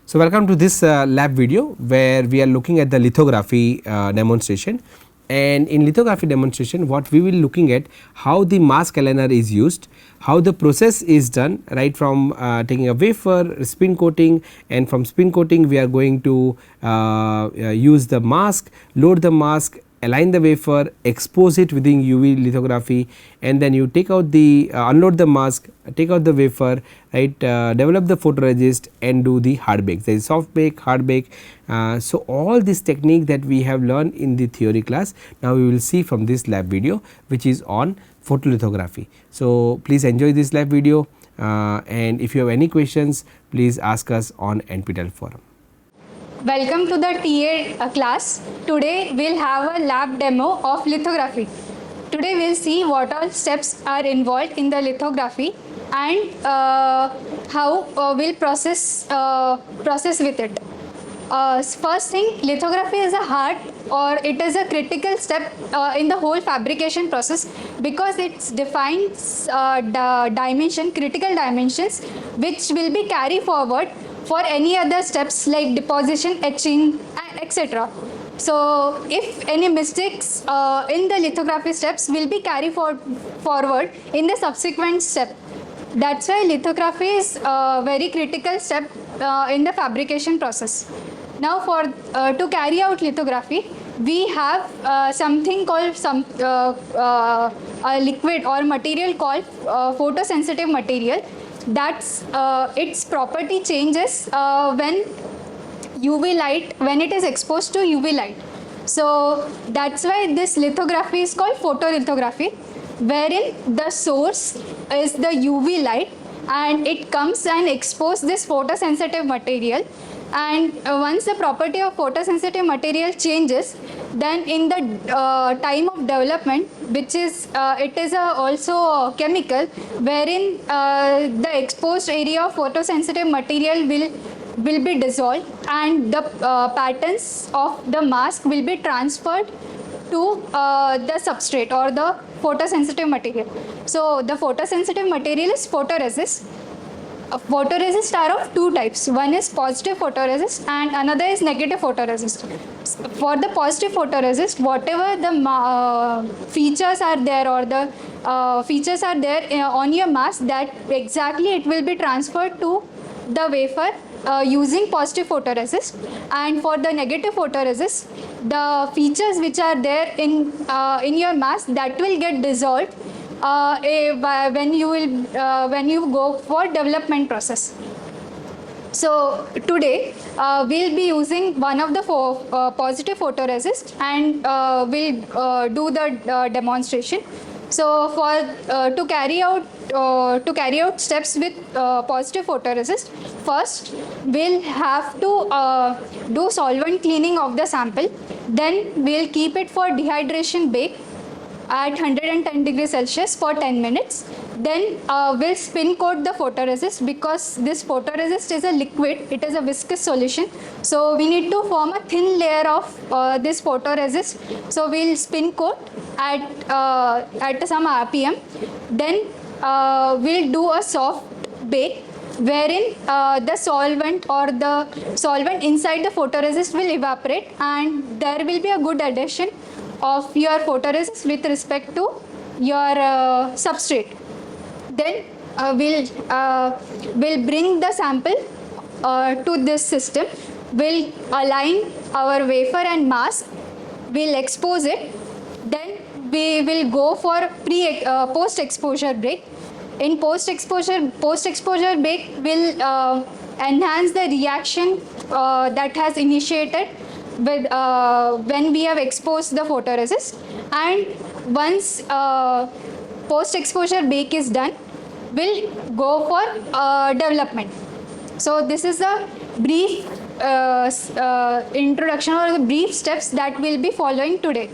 So, welcome to this lab video where we are looking at the lithography demonstration, and in lithography demonstration what we will looking at how the mask aligner is used, how the process is done right from taking a wafer, spin coating, and from spin coating we are going to use the mask, load the mask, align the wafer, expose it within UV lithography, and then you take out the unload the mask, take out the wafer, right, develop the photoresist and do the hard bake. There is soft bake, hard bake. So, all this technique that we have learned in the theory class, now we will see from this lab video which is on photolithography. So, please enjoy this lab video, and if you have any questions please ask us on NPTEL forum. Welcome to the TA class. Today we'll have a lab demo of lithography. Today we'll see what all steps are involved in the lithography and how we'll process with it. First thing, lithography is a hard or it is a critical step in the whole fabrication process because it defines the critical dimensions which will be carried forward for any other steps like deposition, etching, etc. So, if any mistakes in the lithography steps will be carried forward in the subsequent step. That's why lithography is a very critical step in the fabrication process. Now, to carry out lithography, we have something called a liquid or material called photosensitive material. That's its property changes when it is exposed to UV light. So that's why this lithography is called photolithography, wherein the source is the UV light and it comes and exposes this photosensitive material, and once the property of photosensitive material changes, then in the time of development, which is it is also a chemical wherein the exposed area of photosensitive material will be dissolved and the patterns of the mask will be transferred to the substrate or the photosensitive material. So the photosensitive material is photoresist. Photoresist are of two types. One is positive photoresist and another is negative photoresist. For the positive photoresist, whatever the features are there or the features are there on your mask, that exactly it will be transferred to the wafer using positive photoresist. And for the negative photoresist, the features which are there in your mask, that will get dissolved when you go for development process. So today we'll be using one of the positive photoresist and we'll do the demonstration. So for to carry out steps with positive photoresist, first we'll have to do solvent cleaning of the sample. Then we'll keep it for dehydration bake at 110 degrees Celsius for 10 minutes. Then we'll spin coat the photoresist because this photoresist is a liquid, it is a viscous solution. So we need to form a thin layer of this photoresist. So we'll spin coat at some RPM. Then we'll do a soft bake wherein the solvent inside the photoresist will evaporate and there will be a good adhesion of your photoresist with respect to your substrate. Then we'll bring the sample to this system. We'll align our wafer and mask. We'll expose it. Then we will go for post-exposure bake. In post-exposure bake will enhance the reaction that has initiated with when we have exposed the photoresist, and once post-exposure bake is done, we'll go for development. So this is the brief introduction or the brief steps that we'll be following today.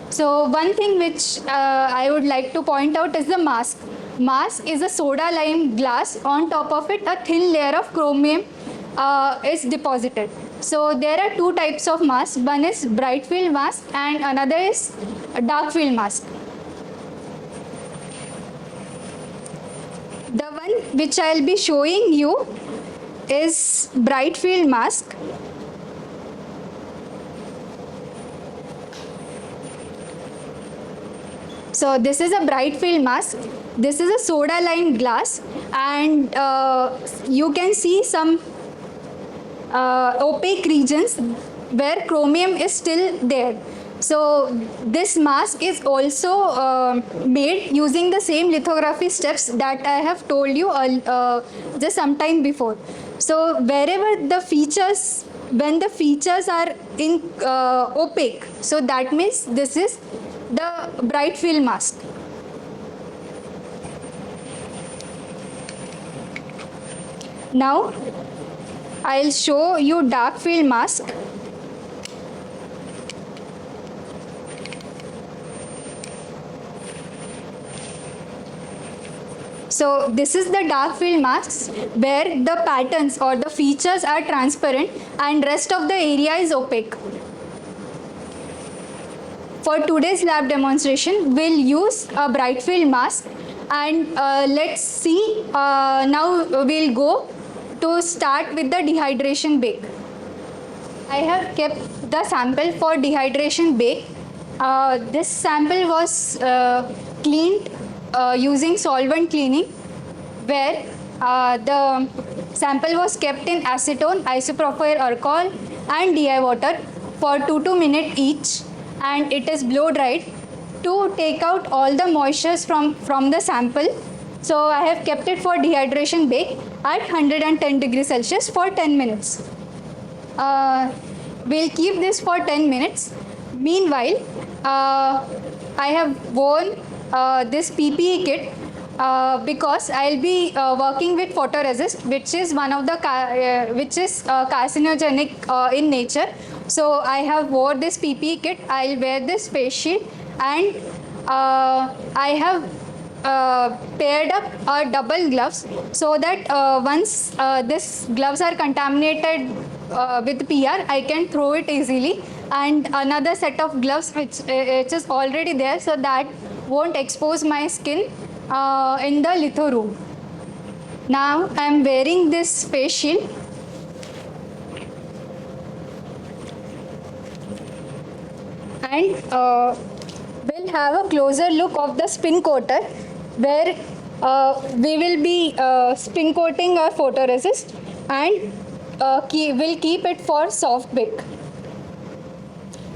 So one thing which I would like to point out is the mask. Mask is a soda lime glass. On top of it, a thin layer of chromium is deposited. So there are two types of mask. One is bright field mask and another is a dark field mask. The one which I will be showing you is bright field mask. So this is a bright field mask. This is a soda lined glass, and you can see some opaque regions where chromium is still there. So this mask is also made using the same lithography steps that I have told you just some time before. So wherever the features, when the features are in opaque, so that means this is the bright field mask. Now I'll show you dark field mask. So this is the dark field mask where the patterns or the features are transparent and rest of the area is opaque. For today's lab demonstration, we'll use a bright field mask, and let's see, now we'll go to start with the dehydration bake. I have kept the sample for dehydration bake. This sample was cleaned using solvent cleaning, where the sample was kept in acetone, isopropyl alcohol and DI water for 2 minutes each, and it is blow dried to take out all the moistures from the sample. So I have kept it for dehydration bake at 110 degrees Celsius for 10 minutes. We'll keep this for 10 minutes. Meanwhile, I have worn this PPE kit because I'll be working with photoresist, which is one of the carcinogenic in nature. So I have wore this PPE kit. I'll wear this face shield, and I have paired up double gloves so that once this gloves are contaminated with PR, I can throw it easily, and another set of gloves which is already there, so that won't expose my skin in the litho room. Now I am wearing this face shield. And we'll have a closer look of the spin coater, where we will be spin coating our photoresist, and we'll keep it for soft bake.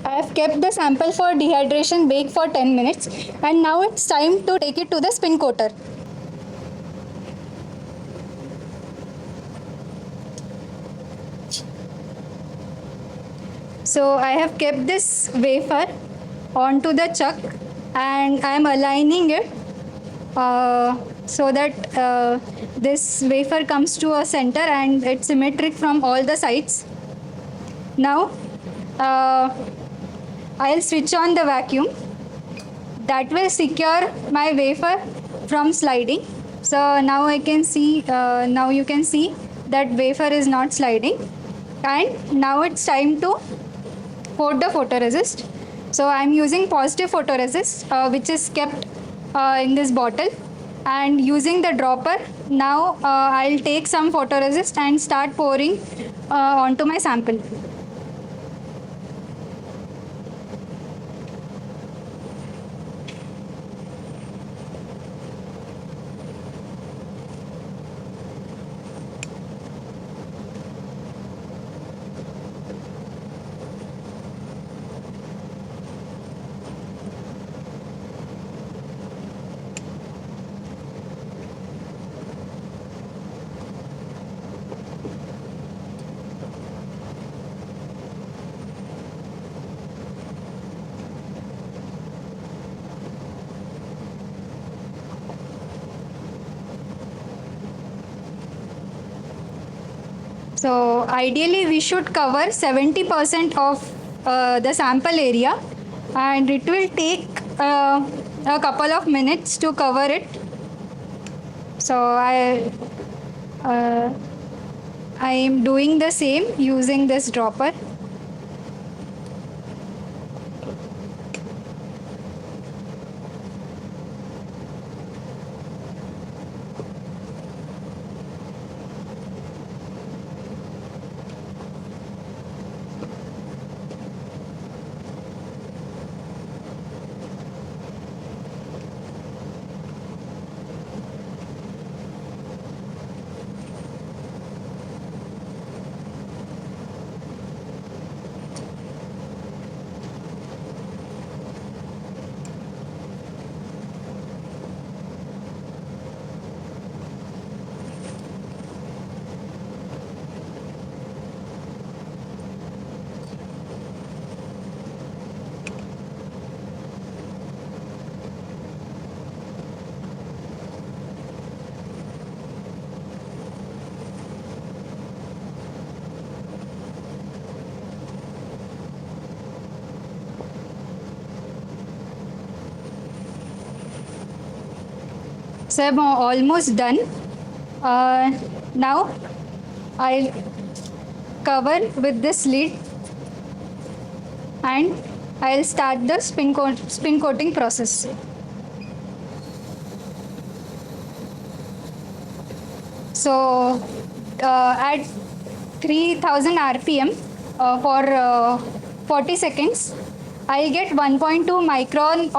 I have kept the sample for dehydration bake for 10 minutes, and now it's time to take it to the spin coater. So I have kept this wafer onto the chuck, and I am aligning it so that this wafer comes to a center and it's symmetric from all the sides. Now I'll switch on the vacuum. That will secure my wafer from sliding. So now I can see, now you can see that wafer is not sliding. And now it's time to coat the photoresist. So I'm using positive photoresist, which is kept in this bottle, and using the dropper. Now I'll take some photoresist and start pouring onto my sample. So ideally we should cover 70% of the sample area, and it will take a couple of minutes to cover it. So I am doing the same using this dropper. So I'm almost done. Now I'll cover with this lid and I'll start the spin coating process. So at 3000 rpm for 40 seconds, I'll get 1.2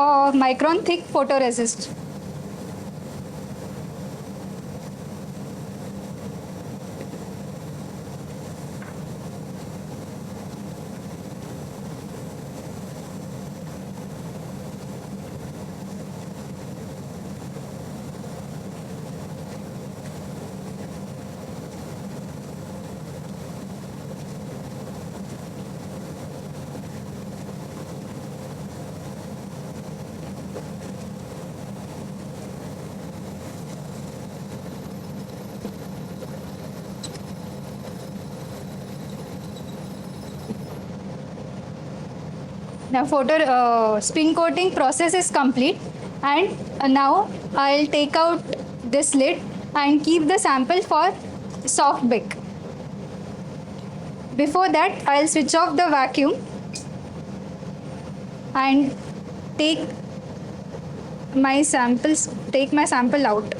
micron thick photoresist. Now photo spin coating process is complete, and now I'll take out this lid and keep the sample for soft bake. Before that, I'll switch off the vacuum and take my sample out.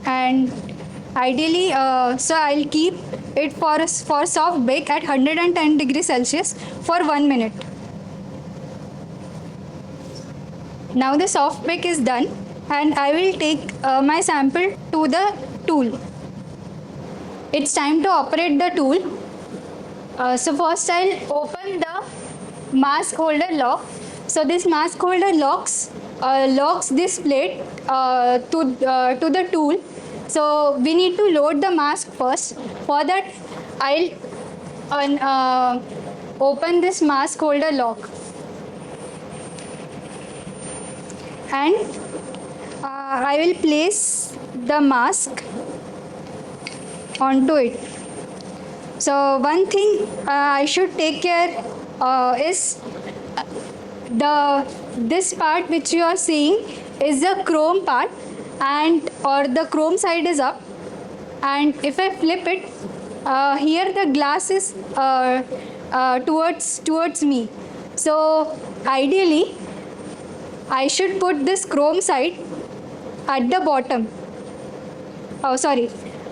And ideally, so I'll keep it for soft bake at 110 degrees Celsius for 1 minute. Now the soft bake is done, and I will take my sample to the tool. It's time to operate the tool. So first I'll open the mask holder lock. So this mask holder locks this plate to the tool. So we need to load the mask first. For that, I'll open this mask holder lock, and I will place the mask onto it. So one thing I should take care is this part which you are seeing is the chrome part, or the chrome side is up, and if I flip it, here the glass is towards me. So ideally I should put this chrome side at the bottom.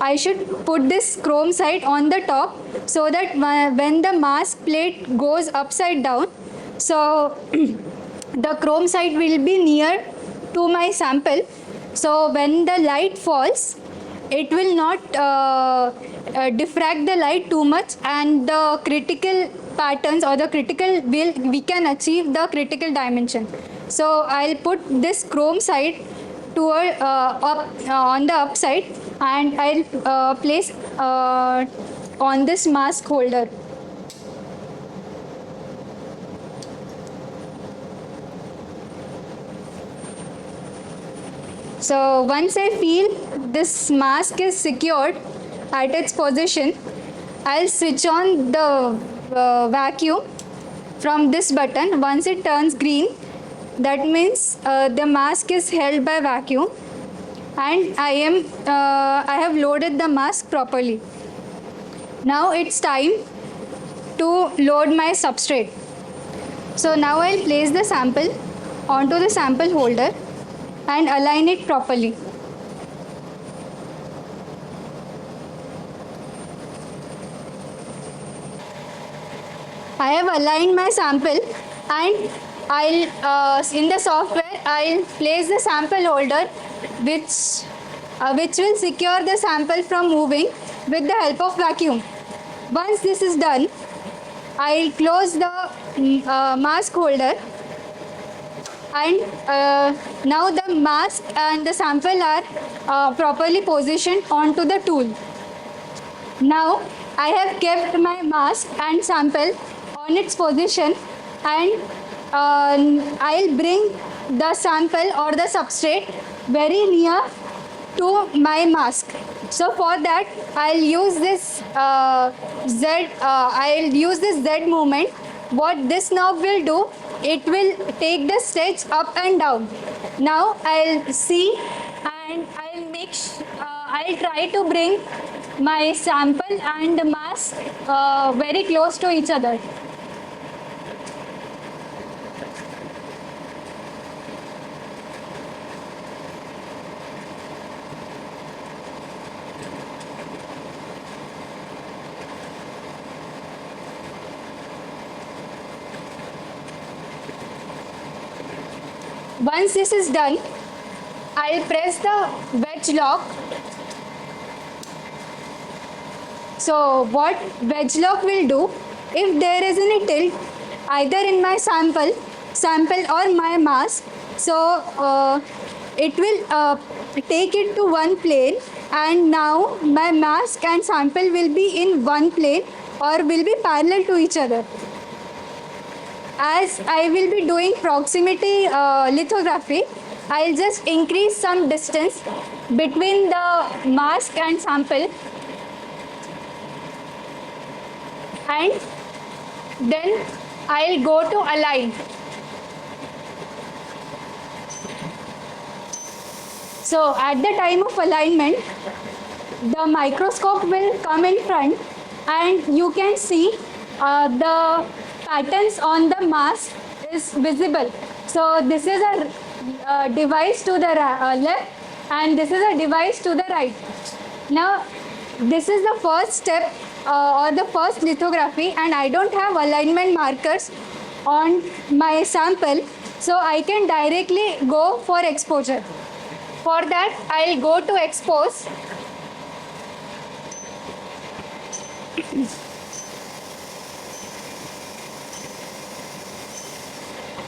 I should put this chrome side on the top, so that when the mask plate goes upside down, so the chrome side will be near to my sample. So when the light falls, it will not diffract the light too much, and the critical patterns or the critical we can achieve the critical dimension. So I'll put this chrome side toward on the upside, and I'll place on this mask holder. So once I feel this mask is secured at its position, I'll switch on the vacuum from this button. Once it turns green, that means the mask is held by vacuum, and I have loaded the mask properly. Now it's time to load my substrate. So now I'll place the sample onto the sample holder and align it properly. I have aligned my sample, and I'll in the software I'll place the sample holder which will secure the sample from moving with the help of vacuum. Once this is done, I'll close the mask holder, and now the mask and the sample are properly positioned onto the tool. Now I have kept my mask and sample on its position, and I'll bring the sample or the substrate very near to my mask. So for that, I'll use this Z movement. What this knob will do, it will take the stage up and down. Now I'll see and I'll try to bring my sample and the mask very close to each other. Once this is done, I'll press the wedge lock. So what wedge lock will do, if there is any tilt either in my sample or my mask, so it will take it to one plane, and now my mask and sample will be in one plane or will be parallel to each other. As I will be doing proximity lithography, I'll just increase some distance between the mask and sample, and then I'll go to align. So at the time of alignment, the microscope will come in front and you can see the patterns on the mask is visible. So this is a device to the left and this is a device to the right. Now this is the first step or the first lithography, and I don't have alignment markers on my sample, so I can directly go for exposure. For that, I'll go to expose.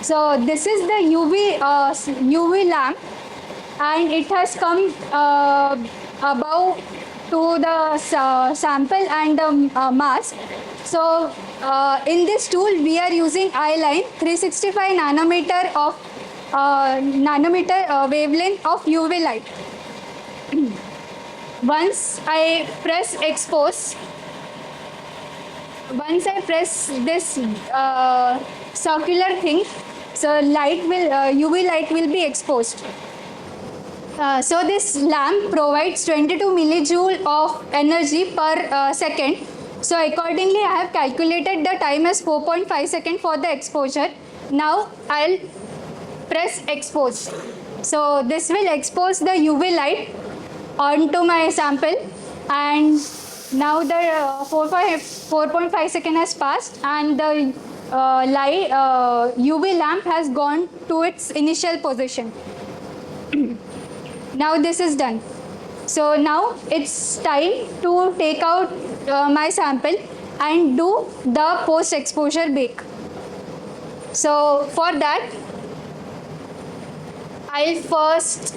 So this is the UV lamp, and it has come above to the sample and the mask. So in this tool we are using I-line 365 nanometer of wavelength of UV light. Once I press expose, once I press this circular thing, so UV light will be exposed. So this lamp provides 22 millijoule of energy per second. So accordingly, I have calculated the time as 4.5 seconds for the exposure. Now I'll press expose. So this will expose the UV light onto my sample, and now the 4.5 seconds has passed and the UV lamp has gone to its initial position. Now this is done. So now it's time to take out my sample and do the post exposure bake. So for that, I'll first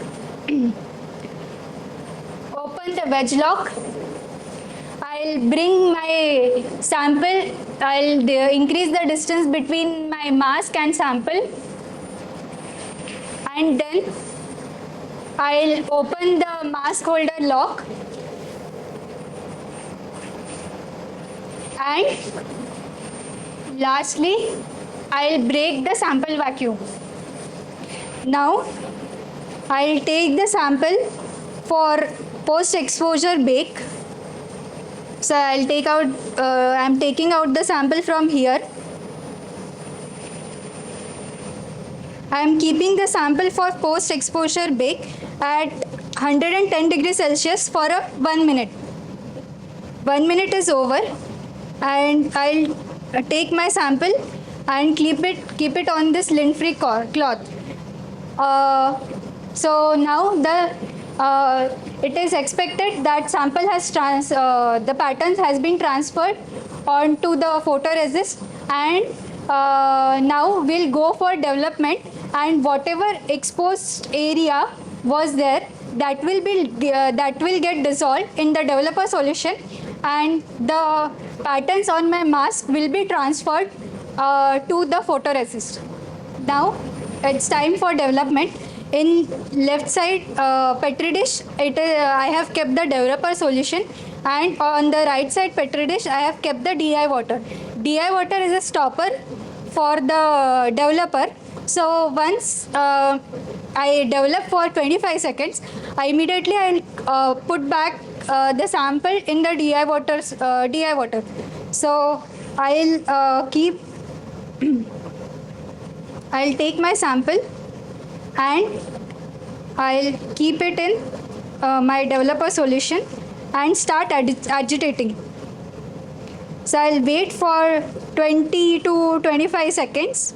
open the wedge lock. I'll bring my sample, I'll increase the distance between my mask and sample, and then I'll open the mask holder lock, and lastly I'll break the sample vacuum. Now I'll take the sample for post exposure bake. So I'll take out, I'm taking out the sample from here. I'm keeping the sample for post exposure bake at 110 degrees Celsius for 1 minute. 1 minute is over, and I'll take my sample and keep it on this lint-free cloth. So now it is expected that sample has the patterns has been transferred onto the photoresist, and now we'll go for development, and whatever exposed area was there, that will get dissolved in the developer solution, and the patterns on my mask will be transferred to the photoresist. Now it's time for development. in left side petri dish, I have kept the developer solution, and on the right side petri dish I have kept the DI water. DI water is a stopper for the developer. So once I develop for 25 seconds, I immediately I'll put back the sample in the DI water. So I'll keep I'll take my sample and I'll keep it in my developer solution and start agitating. So I'll wait for 20 to 25 seconds.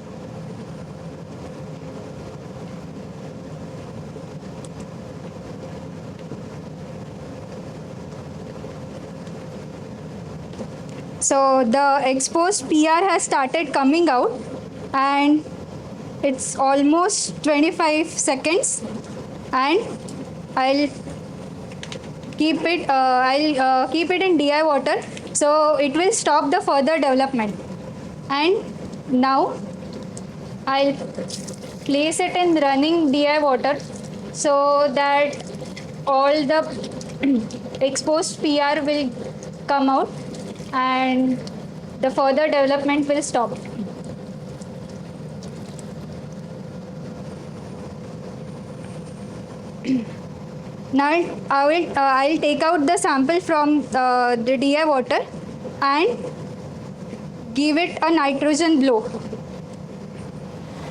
So the exposed PR has started coming out, and it's almost 25 seconds, and I'll keep it in DI water, so it will stop the further development. And now I'll place it in running DI water so that all the exposed PR will come out and the further development will stop. Now I'll take out the sample from the DI water and give it a nitrogen blow.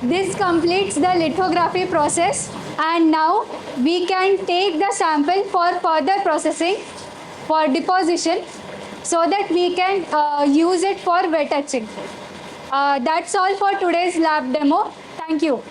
This completes the lithography process, and now we can take the sample for further processing for deposition so that we can use it for wet etching. That's all for today's lab demo. Thank you.